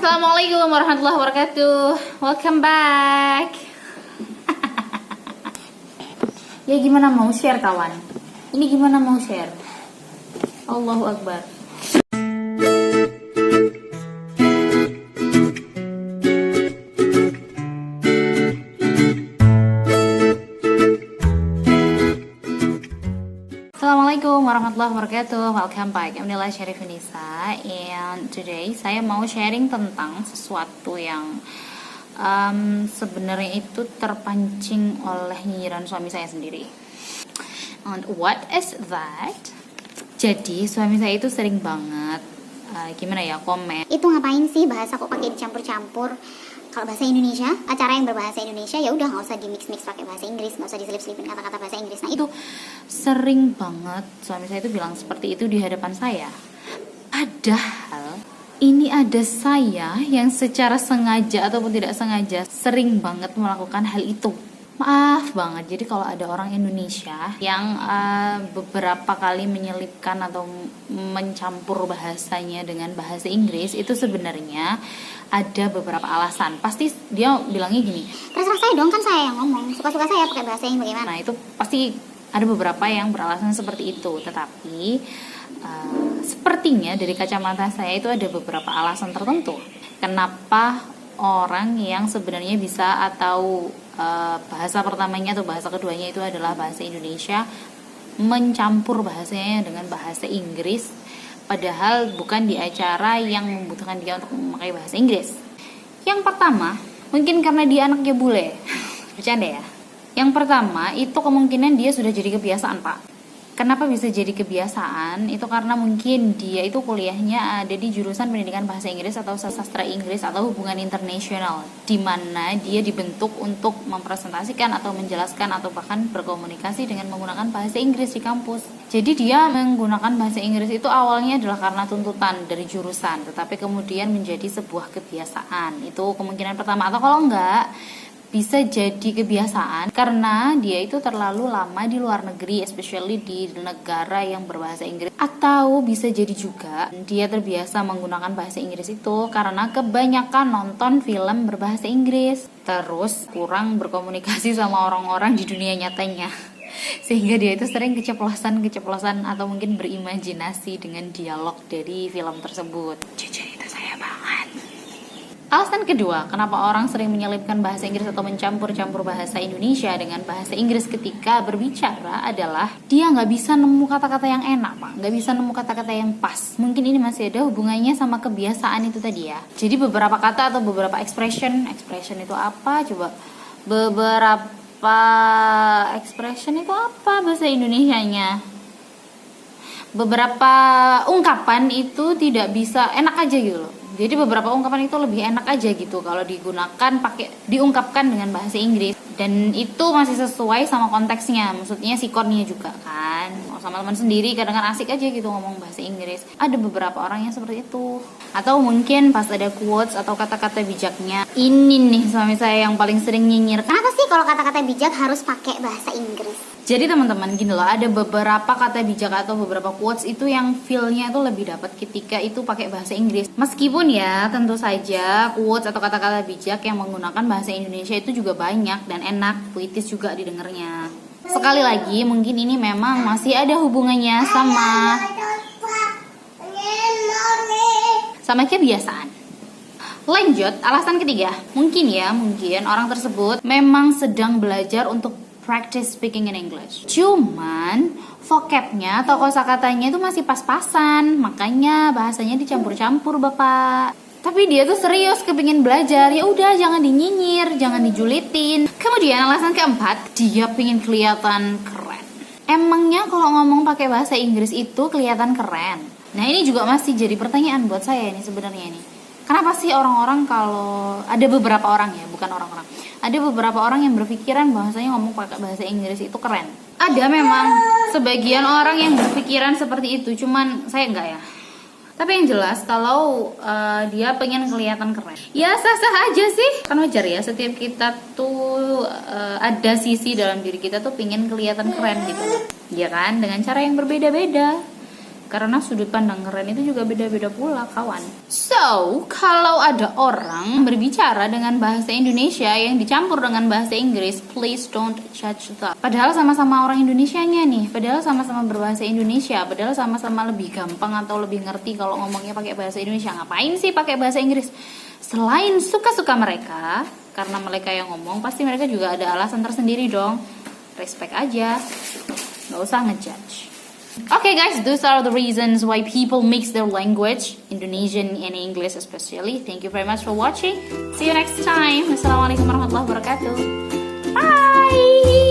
Assalamualaikum warahmatullahi wabarakatuh. Welcome back. Ya gimana mau share kawan? Ini gimana mau share? Allahu Akbar. Assalamualaikum warahmatullahi wabarakatuh. Welcome back. I'm Nila Syarifunisa, and today saya mau sharing tentang sesuatu yang sebenarnya itu terpancing oleh nyinyiran suami saya sendiri. And what is that? Jadi suami saya itu sering banget komen. Itu ngapain sih bahasa kok pakai dicampur-campur? Kalau bahasa Indonesia, acara yang berbahasa Indonesia ya udah nggak usah di mix pakai bahasa Inggris, nggak usah diselip-selipin kata-kata bahasa Inggris. Nah itu Sering banget suami saya itu bilang seperti itu di hadapan saya. Padahal ini ada saya yang secara sengaja ataupun tidak sengaja sering banget melakukan hal itu. Maaf banget, jadi kalau ada orang Indonesia yang beberapa kali menyelipkan atau mencampur bahasanya dengan bahasa Inggris, itu sebenarnya ada beberapa alasan. Pasti dia bilangnya gini, terserah saya dong, kan saya yang ngomong, suka-suka saya pakai bahasa yang bagaimana. Nah itu pasti ada beberapa yang beralasan seperti itu. Tetapi sepertinya dari kacamata saya itu ada beberapa alasan tertentu kenapa orang yang sebenarnya bisa atau bahasa pertamanya atau bahasa keduanya itu adalah bahasa Indonesia mencampur bahasanya dengan bahasa Inggris, padahal bukan di acara yang membutuhkan dia untuk memakai bahasa Inggris. Yang pertama, mungkin karena dia anaknya bule. Bercanda ya. Yang pertama, itu kemungkinan dia sudah jadi kebiasaan, Pak. Kenapa bisa jadi kebiasaan? Itu karena mungkin dia itu kuliahnya ada di jurusan pendidikan bahasa Inggris atau sastra Inggris atau hubungan internasional, di mana dia dibentuk untuk mempresentasikan atau menjelaskan atau bahkan berkomunikasi dengan menggunakan bahasa Inggris di kampus. Jadi dia menggunakan bahasa Inggris itu awalnya adalah karena tuntutan dari jurusan, tetapi kemudian menjadi sebuah kebiasaan. Itu kemungkinan pertama. Atau kalau enggak, bisa jadi kebiasaan karena dia itu terlalu lama di luar negeri, especially di negara yang berbahasa Inggris. Atau bisa jadi juga dia terbiasa menggunakan bahasa Inggris itu karena kebanyakan nonton film berbahasa Inggris, terus kurang berkomunikasi sama orang-orang di dunia nyatanya, sehingga dia itu sering keceplosan atau mungkin berimajinasi dengan dialog dari film tersebut. Jujur itu saya banget. Alasan kedua, kenapa orang sering menyelipkan bahasa Inggris atau mencampur-campur bahasa Indonesia dengan bahasa Inggris ketika berbicara adalah dia nggak bisa nemu kata-kata yang enak, Pak. Nggak bisa nemu kata-kata yang pas. Mungkin ini masih ada hubungannya sama kebiasaan itu tadi ya. Jadi beberapa kata atau beberapa expression itu apa? Coba beberapa expression itu apa bahasa Indonesianya? Beberapa ungkapan itu tidak bisa enak aja gitu loh. Jadi beberapa ungkapan itu lebih enak aja gitu kalau diungkapkan dengan bahasa Inggris, dan itu masih sesuai sama konteksnya, maksudnya sikonnya juga kan. Mau sama teman sendiri kadang-kadang asik aja gitu ngomong bahasa Inggris. Ada beberapa orang yang seperti itu. Atau mungkin pas ada quotes atau kata-kata bijaknya. Ini nih suami saya yang paling sering nyinyir. Kenapa sih kalau kata-kata bijak harus pakai bahasa Inggris? Jadi teman-teman gini loh, ada beberapa kata bijak atau beberapa quotes itu yang feel-nya itu lebih dapat ketika itu pakai bahasa Inggris. Meskipun ya tentu saja quotes atau kata-kata bijak yang menggunakan bahasa Indonesia itu juga banyak dan enak, puitis juga didengarnya. Sekali lagi mungkin ini memang masih ada hubungannya sama kebiasaan. Lanjut, alasan ketiga, mungkin orang tersebut memang sedang belajar untuk practice speaking in English. Cuman vocabnya atau kosakatanya itu masih pas-pasan, makanya bahasanya dicampur-campur, Bapak. Tapi dia tuh serius kepingin belajar. Ya udah, jangan dinyinyir, jangan dijulitin. Kemudian alasan keempat, dia pengen kelihatan keren. Emangnya kalau ngomong pakai bahasa Inggris itu kelihatan keren? Nah, ini juga masih jadi pertanyaan buat saya ini sebenarnya nih. Kenapa sih orang-orang kalau ada beberapa orang ya, bukan orang-orang. Ada beberapa orang yang berpikiran bahwasanya ngomong pakai bahasa Inggris itu keren. Ada memang sebagian orang yang berpikiran seperti itu, cuman saya enggak ya. Tapi yang jelas kalau dia pengen kelihatan keren, ya sah-sah aja sih. Kan wajar ya, setiap kita tuh ada sisi dalam diri kita tuh pengen kelihatan keren gitu. Ya kan, dengan cara yang berbeda-beda. karena sudut pandang keren itu juga beda-beda pula kawan. So, kalau ada orang berbicara dengan bahasa Indonesia yang dicampur dengan bahasa Inggris, please don't judge that. Padahal sama-sama orang Indonesianya nih, padahal sama-sama berbahasa Indonesia, padahal sama-sama lebih gampang atau lebih ngerti kalau ngomongnya pakai bahasa Indonesia. Ngapain sih pakai bahasa Inggris? Selain suka-suka mereka, karena mereka yang ngomong, pasti mereka juga ada alasan tersendiri dong. Respect aja, gak usah ngejudge. Okay guys, those are the reasons why people mix their language, Indonesian and English especially. Thank you very much for watching. See you next time. Wassalamualaikum warahmatullahi wabarakatuh. Bye.